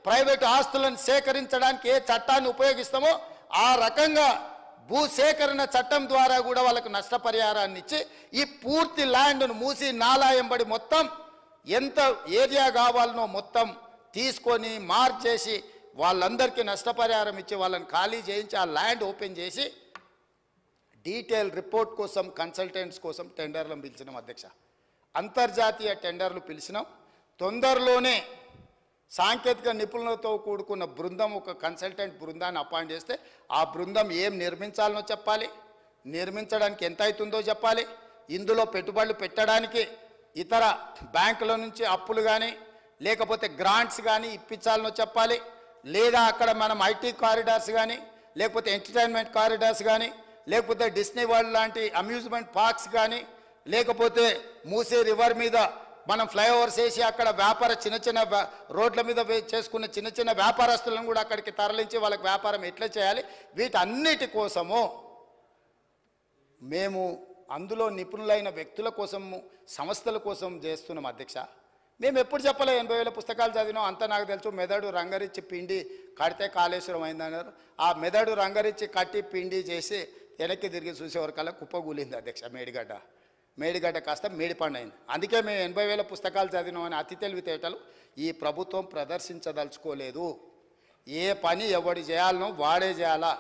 Private ఆస్తులను సేకరించడానికి ఏ చట్టాన్ని ఉపయోగిస్తామో ఆ రకంగా భూసేకరణ చట్టం ద్వారా కూడా వాళ్ళకు నష్టపరిహారాన్ని ఇచ్చి ఈ పూర్తి ల్యాండ్ను మూసి నాలాయంబడి మొత్తం ఎంత ఏరియా కావాలనో మొత్తం తీసుకొని మార్క్ చేసి వాళ్ళందరికీ నష్టపరిహారం ఇచ్చి వాళ్ళని ఖాళీ చేయించి ఆ ల్యాండ్ ఓపెన్ చేసి డీటెయిల్ రిపోర్ట్ కోసం కన్సల్టెంట్స్ కోసం టెండర్లను పిలిచినాం అధ్యక్ష. అంతర్జాతీయ టెండర్లు పిలిచినాం. తొందరలోనే సాంకేతిక నిపుణులతో కూడుకున్న బృందం ఒక కన్సల్టెంట్ బృందాన్ని అపాయింట్ చేస్తే ఆ బృందం ఏం నిర్మించాలనో చెప్పాలి, నిర్మించడానికి ఎంత అవుతుందో చెప్పాలి, ఇందులో పెట్టుబడులు పెట్టడానికి ఇతర బ్యాంకుల నుంచి అప్పులు కానీ లేకపోతే గ్రాంట్స్ కానీ ఇప్పించాలనో చెప్పాలి, లేదా అక్కడ మనం ఐటీ కారిడార్స్ కానీ లేకపోతే ఎంటర్టైన్మెంట్ కారిడార్స్ కానీ లేకపోతే డిస్నీ వరల్డ్ లాంటి అమ్యూజ్మెంట్ పార్క్స్ కానీ లేకపోతే మూసీ రివర్ మీద మనం ఫ్లైఓవర్స్ వేసి అక్కడ వ్యాపార చిన్న చిన్న రోడ్ల మీద చేసుకున్న చిన్న చిన్న వ్యాపారస్తులను కూడా అక్కడికి తరలించి వాళ్ళకి వ్యాపారం ఎట్లా చేయాలి, వీటన్నిటి కోసము మేము అందులో నిపుణులైన వ్యక్తుల కోసము సంస్థల కోసం చేస్తున్నాం అధ్యక్ష. మేము ఎప్పుడు చెప్పలే 80,000 పుస్తకాలు చదివినాం అంతా నాకు తెలుసు. మెదడు రంగరిచ్చి పిండి కడితే కాళేశ్వరం అయిందన్నారు. ఆ మెదడు రంగరిచ్చి కట్టి పిండి చేసి వెనక్కి తిరిగి చూసేవరకల్లా కుప్పగూలింది అధ్యక్ష. మేడిగడ్డ కాస్త మేడిపండు అయింది. అందుకే మేము 80,000 పుస్తకాలు చదివినామని అతి తెలివితేటలు ఈ ప్రభుత్వం ప్రదర్శించదలుచుకోలేదు. ఏ పని ఎవడు చేయాలనో వాడే చేయాలా.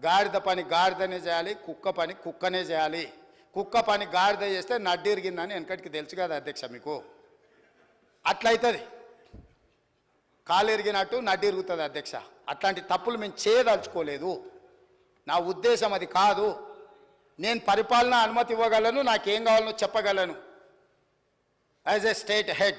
గాడిద పని గాడిదనే చేయాలి, కుక్క పని కుక్కనే చేయాలి. కుక్క పని గాడిద చేస్తే నడ్డిరిగిందని వెనకటికి తెలుసు కదా అధ్యక్ష మీకు. అట్లయితుంది, కాలు ఎరిగినట్టు నడ్డి ఇరుగుతుంది అధ్యక్ష. అట్లాంటి తప్పులు మేము చేయదలుచుకోలేదు. నా ఉద్దేశం అది కాదు. నేను పరిపాలన అనుమతి ఇవ్వగలను, నాకేం కావాలనో చెప్పగలను యాజ్ ఏ స్టేట్ హెడ్.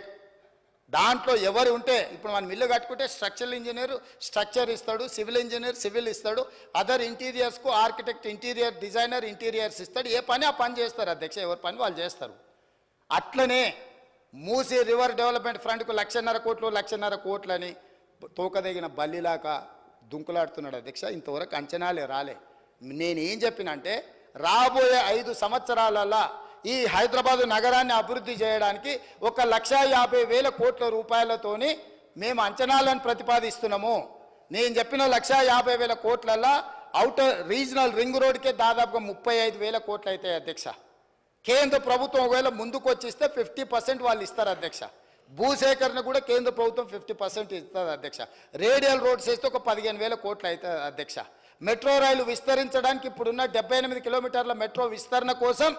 దాంట్లో ఎవరు ఉంటే ఇప్పుడు మనం ఇల్లు కట్టుకుంటే స్ట్రక్చరల్ ఇంజనీర్ స్ట్రక్చర్ ఇస్తాడు, సివిల్ ఇంజనీర్ సివిల్ ఇస్తాడు, అదర్ ఇంటీరియర్స్కు ఆర్కిటెక్ట్ ఇంటీరియర్ డిజైనర్ ఇంటీరియర్స్ ఇస్తాడు. ఏ పని ఆ పని చేస్తారు అధ్యక్ష, ఎవరి పని వాళ్ళు చేస్తారు. అట్లనే మూసీ రివర్ డెవలప్మెంట్ ఫ్రంట్కు 1,50,000 కోట్లు 1,50,000 కోట్లని తోకదగిన బల్లిలాగా దుంకులాడుతున్నాడు అధ్యక్ష. ఇంతవరకు అంచనాలే రాలే. నేనేం చెప్పినంటే రాబోయే 5 సంవత్సరాలలో ఈ హైదరాబాదు నగరాన్ని అభివృద్ధి చేయడానికి 1,50,000 కోట్ల రూపాయలతోని మేము అంచనాలను ప్రతిపాదిస్తున్నాము. నేను చెప్పిన 1,50,000 కోట్లలో అవుటర్ రీజనల్ రింగ్ రోడ్కే దాదాపుగా 35,000 కోట్లు అవుతాయి అధ్యక్ష. కేంద్ర ప్రభుత్వం ఒకవేళ ముందుకు వచ్చిస్తే 50% వాళ్ళు ఇస్తారు అధ్యక్ష. భూసేకరణ కూడా కేంద్ర ప్రభుత్వం 50% ఇస్తుంది అధ్యక్ష. రేడియల్ రోడ్స్ వేస్తే ఒక 15,000 కోట్లు అవుతుంది అధ్యక్ష. మెట్రో రైలు విస్తరించడానికి ఇప్పుడున్న 78 కిలోమీటర్ల మెట్రో విస్తరణ కోసం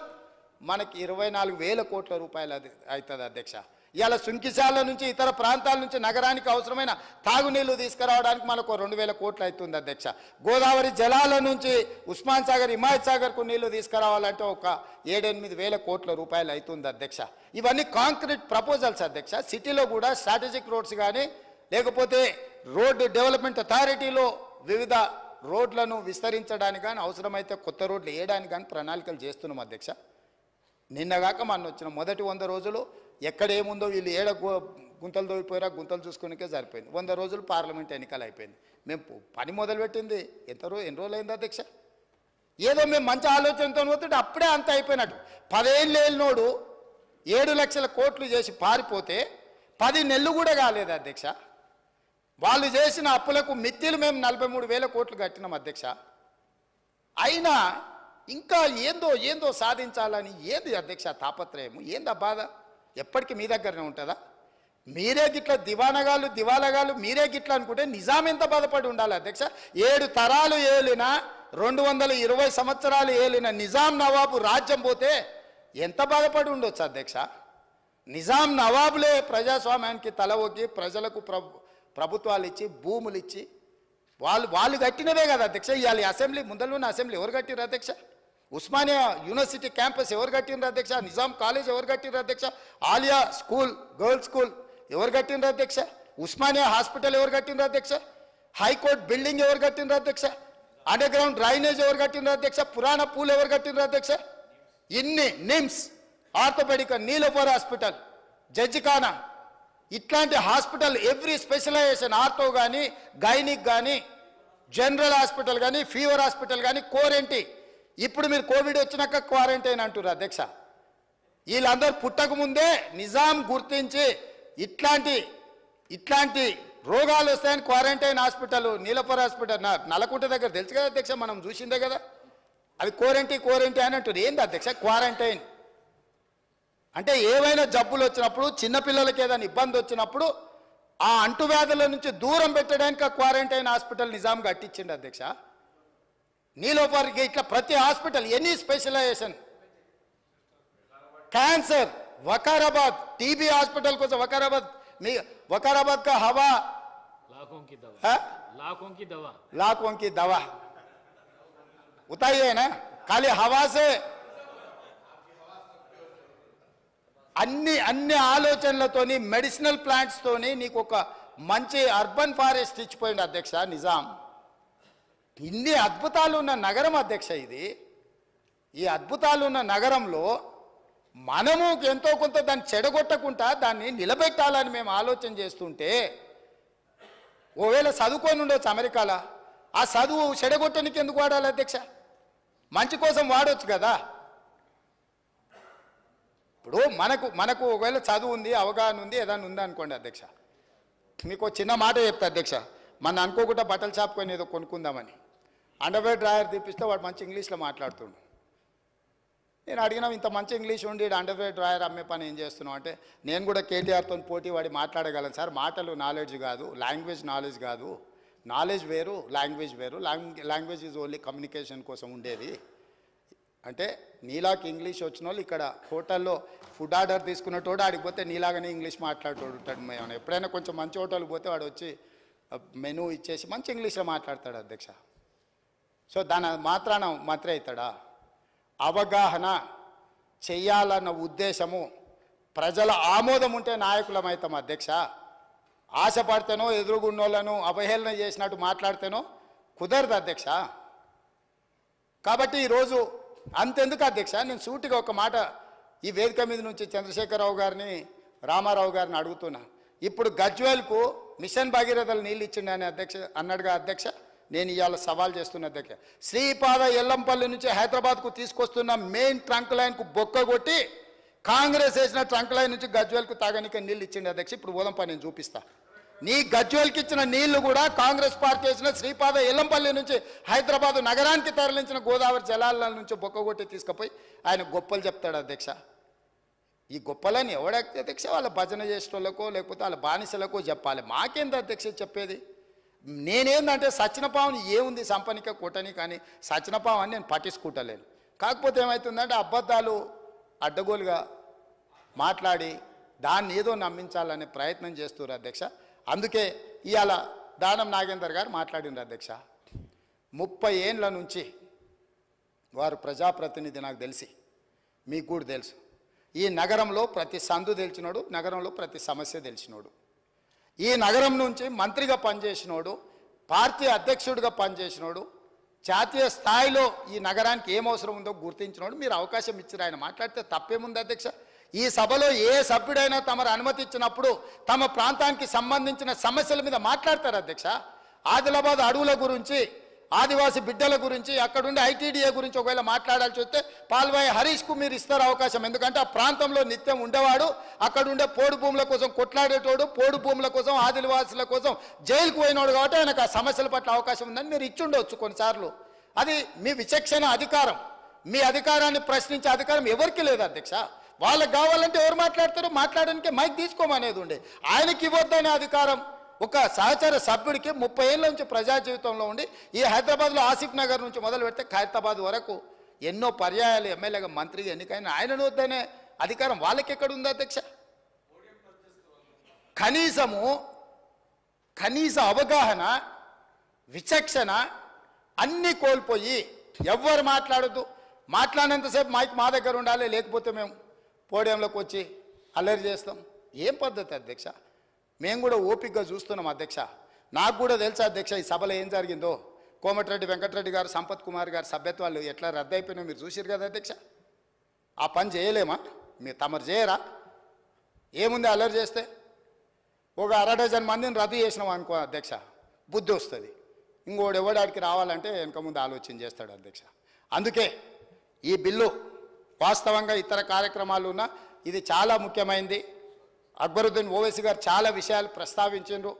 మనకి 24,000 కోట్ల రూపాయలు అవుతుంది అధ్యక్ష. ఇవాళ సుంకిశాల నుంచి ఇతర ప్రాంతాల నుంచి నగరానికి అవసరమైన తాగునీళ్లు తీసుకురావడానికి మనకు 2,000 కోట్లు అవుతుంది అధ్యక్ష. గోదావరి జలాల నుంచి ఉస్మాన్ సాగర్ హిమాయత్ సాగర్కు నీళ్లు తీసుకురావాలంటే ఒక 7-8,000 కోట్ల రూపాయలు అవుతుంది అధ్యక్ష. ఇవన్నీ కాంక్రీట్ ప్రపోజల్స్ అధ్యక్ష. సిటీలో కూడా స్ట్రాటజిక్ రోడ్స్ కానీ లేకపోతే రోడ్డు డెవలప్మెంట్ అథారిటీలో వివిధ రోడ్లను విస్తరించడానికి కానీ అవసరమైతే కొత్త రోడ్లు వేయడానికి కానీ ప్రణాళికలు చేస్తున్నాం అధ్యక్ష. నిన్నగాక మన వచ్చిన మొదటి 100 రోజులు ఎక్కడేముందో వీళ్ళు ఏడ గుంతలు దోగిపోయారా గుంతలు చూసుకునికే సరిపోయింది. 100 రోజులు పార్లమెంట్ ఎన్నికలు అయిపోయింది. మేము పని మొదలుపెట్టింది ఎన్ని రోజులు అయింది అధ్యక్ష. ఏదో మేము మంచి ఆలోచనతో పోతుంటే అప్పుడే అంత అయిపోయినట్టు. 10 ఏళ్ళు ఏళ్ళనోడు 7 లక్షల కోట్లు చేసి పారిపోతే 10 నెలలు కూడా కాలేదు అధ్యక్ష. వాళ్ళు చేసిన అప్పులకు మిత్తిలు మేము 43,000 కోట్లు కట్టినాం అధ్యక్ష. అయినా ఇంకా ఏందో సాధించాలని ఏంది అధ్యక్ష తాపత్రయము, ఏందా బాధ? ఎప్పటికీ మీ దగ్గరనే ఉంటుందా? మీరే గిట్ల దివాలగాళ్ళు మీరే గిట్ల అనుకుంటే నిజాం ఎంత బాధపడి ఉండాలి అధ్యక్ష. 7 తరాలు ఏలిన 220 సంవత్సరాలు ఏలిన నిజాం నవాబు రాజ్యం పోతే ఎంత బాధపడి ఉండొచ్చు అధ్యక్ష. నిజాం నవాబులే ప్రజాస్వామ్యానికి తల ఒగ్గి ప్రజలకు ప్రభుత్వాలు ఇచ్చి భూములు ఇచ్చి వాళ్ళు కట్టినవే కదా అధ్యక్ష. ఇవాళ అసెంబ్లీ ముందరలోనే అసెంబ్లీ ఎవరు కట్టిరు అధ్యక్ష? ఉస్మానియా యూనివర్సిటీ క్యాంపస్ ఎవరు కట్టినరు అధ్యక్ష? నిజాం కాలేజ్ ఎవరు కట్టినరు అధ్యక్ష? ఆలియా స్కూల్ గర్ల్స్ స్కూల్ ఎవరు కట్టినరు అధ్యక్ష? ఉస్మానియా హాస్పిటల్ ఎవరు కట్టినరు అధ్యక్ష? హైకోర్టు బిల్డింగ్ ఎవరు కట్టినరు అధ్యక్ష? అండర్ గ్రౌండ్ డ్రైనేజ్ ఎవరు కట్టినరు అధ్యక్ష? పురాణ పూల్ ఎవరు కట్టినరు అధ్యక్ష? ఇన్ని నిమ్స్, ఆర్థోపెడిక్, నీలోఫర్ హాస్పిటల్, జడ్జిఖానా, ఇట్లాంటి హాస్పిటల్ ఎవ్రీ స్పెషలైజేషన్ ఆర్థో కానీ గైనిక్ కానీ జనరల్ హాస్పిటల్ కానీ ఫీవర్ హాస్పిటల్ కానీ కోరెంటీ. ఇప్పుడు మీరు కోవిడ్ వచ్చినాక క్వారంటైన్ అంటారు అధ్యక్ష. వీళ్ళందరూ పుట్టక ముందే నిజాం గుర్తించి ఇట్లాంటి రోగాలు వస్తాయని క్వారంటైన్ హాస్పిటల్ నీలపర్ హాస్పిటల్ నల్లకుంట దగ్గర తెలుసు కదా అధ్యక్ష, మనం చూసిందే కదా. అది క్వారంటైన్ అని అంటుంది. ఏంది అధ్యక్ష క్వారంటైన్ అంటే? ఏవైనా జబ్బులు వచ్చినప్పుడు, చిన్నపిల్లలకి ఏదైనా ఇబ్బంది వచ్చినప్పుడు ఆ అంటువ్యాధుల నుంచి దూరం పెట్టడానికి ఆ క్వారంటైన్ హాస్పిటల్ నిజాం కట్టించిండు అధ్యక్ష. నీలోపర్కి ఇట్లా ప్రతి hospital any specialization, cancer Vikarabad TB hospital को वकाराबाद का हवा लाखों की दवा है? लाखों की दवा उताइए ना, खाली हवा से अन्य ఆలోచనలతోని మెడిసినల్ ప్లాంట్స్ తోని నీకు ఒక మంచి అర్బన్ ఫారెస్ట్ ఇచ్చిపోయింది అధ్యక్ష నిజాం. ఇన్ని అద్భుతాలు ఉన్న నగరం అధ్యక్ష ఇది. ఈ అద్భుతాలు ఉన్న నగరంలో మనము ఎంతో కొంత దాన్ని చెడగొట్టకుండా దాన్ని నిలబెట్టాలని మేము ఆలోచన చేస్తుంటే, ఓవేళ చదువుకొని ఉండొచ్చు అమెరికాలో, ఆ చదువు చెడగొట్టడానికి ఎందుకు వాడాలి అధ్యక్ష? మంచి కోసం వాడొచ్చు కదా. ఇప్పుడు మనకు ఒకవేళ చదువు ఉంది, అవగాహన ఉంది, ఏదైనా ఉంది అనుకోండి అధ్యక్ష, మీకు చిన్న మాట చెప్తా అధ్యక్ష. మన అనుకోకుండా బట్టల షాప్ కొని ఏదో కొనుక్కుందామని అండర్వేర్ డ్రాయర్ తీపిస్తే వాడు మంచి ఇంగ్లీష్లో మాట్లాడుతుండు. నేను అడిగినా, ఇంత మంచి ఇంగ్లీష్ ఉండి అండర్వేర్ డ్రాయర్ అమ్మే పని ఏం చేస్తున్నావు అంటే, నేను కూడా కేటీఆర్తో పోటీ వాడి మాట్లాడగలను సార్. మాటలు నాలెడ్జ్ కాదు, లాంగ్వేజ్ నాలెడ్జ్ కాదు. నాలెడ్జ్ వేరు, లాంగ్వేజ్ వేరు. లాంగ్వేజ్ ఈజ్ ఓన్లీ కమ్యూనికేషన్ కోసం ఉండేది అంటే. నీలాకి ఇంగ్లీష్ వచ్చిన వాళ్ళు ఇక్కడ హోటల్లో ఫుడ్ ఆర్డర్ తీసుకున్నటోడు ఆడిపోతే నీలాగానే ఇంగ్లీష్ మాట్లాడుతూ ఉంటాడు. మేము ఎప్పుడైనా కొంచెం మంచి హోటల్కి పోతే వాడు వచ్చి మెనూ ఇచ్చేసి మంచి ఇంగ్లీష్లో మాట్లాడతాడు అధ్యక్ష. సో దాని మాత్రాన మాత్రే అవుతాడా? అవగాహన చెయ్యాలన్న ఉద్దేశము, ప్రజల ఆమోదం ఉంటే నాయకులమవుతాం అధ్యక్ష. ఆశపడితేనో ఎదురుగున్నోళ్ళను అవహేళన చేసినట్టు మాట్లాడితేనో కుదరదు అధ్యక్ష. కాబట్టి ఈరోజు అంతెందుకు అధ్యక్ష, నేను సూటిగా ఒక మాట ఈ వేదిక మీద నుంచి చంద్రశేఖరరావు గారిని, రామారావు గారిని అడుగుతున్నా. ఇప్పుడు గజ్వేల్కు మిషన్ భగీరథలు నీళ్ళు ఇచ్చిండని అన్నాడుగా అధ్యక్ష. నేను ఇవాళ సవాల్ చేస్తున్న అధ్యక్ష, శ్రీపాద ఎల్లంపల్లి నుంచి హైదరాబాద్కు తీసుకొస్తున్న మెయిన్ ట్రంక్ లైన్కు బొక్క కొట్టి కాంగ్రెస్ వేసిన ట్రంక్ లైన్ నుంచి గజ్వేల్కు తాగనిక నీళ్ళు ఇచ్చిండు అధ్యక్ష. ఇప్పుడు పోదంపా, నేను చూపిస్తా. నీ గజ్వేల్కి ఇచ్చిన నీళ్లు కూడా కాంగ్రెస్ పార్టీ వేసిన శ్రీపాద ఎల్లంపల్లి నుంచి హైదరాబాద్ నగరానికి తరలించిన గోదావరి జలాల నుంచి బొక్క కొట్టి తీసుకుపోయి ఆయన గొప్పలు చెప్తాడు అధ్యక్ష. ఈ గొప్పలని ఎవడైతే అధ్యక్ష వాళ్ళ భజన చేసేటోళ్ళకో లేకపోతే వాళ్ళ బానిసలకో చెప్పాలి. మాకేంది అధ్యక్ష చెప్పేది? నేనేందంటే సచ్చినపావుని ఏముంది సంపనిక కొట్టని, కానీ సచ్చినపావు అని నేను పట్టించుకుంటలేను. కాకపోతే ఏమవుతుందంటే అబద్ధాలు అడ్డగోలుగా మాట్లాడి దాన్ని ఏదో నమ్మించాలనే ప్రయత్నం చేస్తున్నారు అధ్యక్ష. అందుకే ఇవాళ దానం నాగేందర్ గారు మాట్లాడినారు అధ్యక్ష. 30 ఏండ్ల నుంచి వారు ప్రజాప్రతినిధి, నాకు తెలిసి మీకు కూడా తెలుసు. ఈ నగరంలో ప్రతి సందు తెలిసినోడు, నగరంలో ప్రతి సమస్య తెలిసినోడు, ఈ నగరం నుంచి మంత్రిగా పనిచేసినోడు, పార్టీ అధ్యక్షుడిగా పనిచేసినోడు, జాతీయ స్థాయిలో ఈ నగరానికి ఏం అవసరం ఉందో గుర్తించినోడు. మీరు అవకాశం ఇచ్చారు, ఆయన మాట్లాడితే తప్పేముంది అధ్యక్ష? ఈ సభలో ఏ సభ్యుడైనా తమరు అనుమతి ఇచ్చినప్పుడు తమ ప్రాంతానికి సంబంధించిన సమస్యల మీద మాట్లాడతారు అధ్యక్ష. ఆదిలాబాద్ అడవుల గురించి, ఆదివాసీ బిడ్డల గురించి, అక్కడుండే ఐటీడీఏ గురించి ఒకవేళ మాట్లాడాల్సి వస్తే పాల్వాయి హరీష్కు మీరు ఇస్తారు అవకాశం. ఎందుకంటే ఆ ప్రాంతంలో నిత్యం ఉండేవాడు, అక్కడుండే పోడు భూముల కోసం కొట్లాడేటోడు, పోడు భూముల కోసం ఆదివాసుల కోసం జైలుకు పోయినోడు. కాబట్టి ఆయనకు ఆ సమస్యల పట్ల అవకాశం ఉందని మీరు ఇచ్చుండవచ్చు కొన్నిసార్లు. అది మీ విచక్షణ అధికారం. మీ అధికారాన్ని ప్రశ్నించే అధికారం ఎవరికి లేదు అధ్యక్ష. వాళ్ళకి కావాలంటే ఎవరు మాట్లాడతారో మాట్లాడడానికి మైక్ తీసుకోమనేది ఉండే. ఆయనకి ఇవ్వద్దనే అధికారం ఒక సహచర సభ్యుడికి 30 ఏళ్ళ నుంచి ప్రజా జీవితంలో ఉండి ఈ హైదరాబాద్లో ఆసిఫ్ నగర్ నుంచి మొదలు పెడితే ఖైరతాబాద్ వరకు ఎన్నో పర్యాయాలు ఎమ్మెల్యేగా మంత్రిగా ఎన్నికైన ఆయనను వద్దనే అధికారం వాళ్ళకి ఎక్కడ ఉంది అధ్యక్ష? కనీస అవగాహన, విచక్షణ అన్నీ కోల్పోయి ఎవ్వరు మాట్లాడద్దు, మాట్లాడినంతసేపు మైక్ మా దగ్గర ఉండాలి, లేకపోతే మేము పోడియంలోకి వచ్చి అల్లరి చేస్తాం. ఏం పద్ధతి అధ్యక్ష? మేము కూడా ఓపికగా చూస్తున్నాం అధ్యక్ష. నాకు కూడా తెలుసా అధ్యక్ష ఈ సభలో ఏం జరిగిందో. కోమటిరెడ్డి వెంకటరెడ్డి గారు, సంపత్ కుమార్ గారు సభ్యత్వాలు ఎట్లా రద్దయిపోయినా మీరు చూసారు కదా అధ్యక్ష. ఆ పని చేయలేమా? మీరు తమరు చేయరా? ఏముంది అల్లరి చేస్తే? ఒక 1/2 డజన్ మందిని రద్దు చేసినాం అనుకో అధ్యక్ష, బుద్ధి వస్తుంది. ఇంకోడు ఎవడాడికి రావాలంటే వెనక ముందు ఆలోచన చేస్తాడు అధ్యక్ష. అందుకే ఈ బిల్లు వాస్తవంగా ఇతర కార్యక్రమాలు ఉన్నా ఇది చాలా ముఖ్యమైనది. అక్బరుద్దీన్ ఓవైసీ గారు చాలా విషయాలు ప్రస్తావించారు.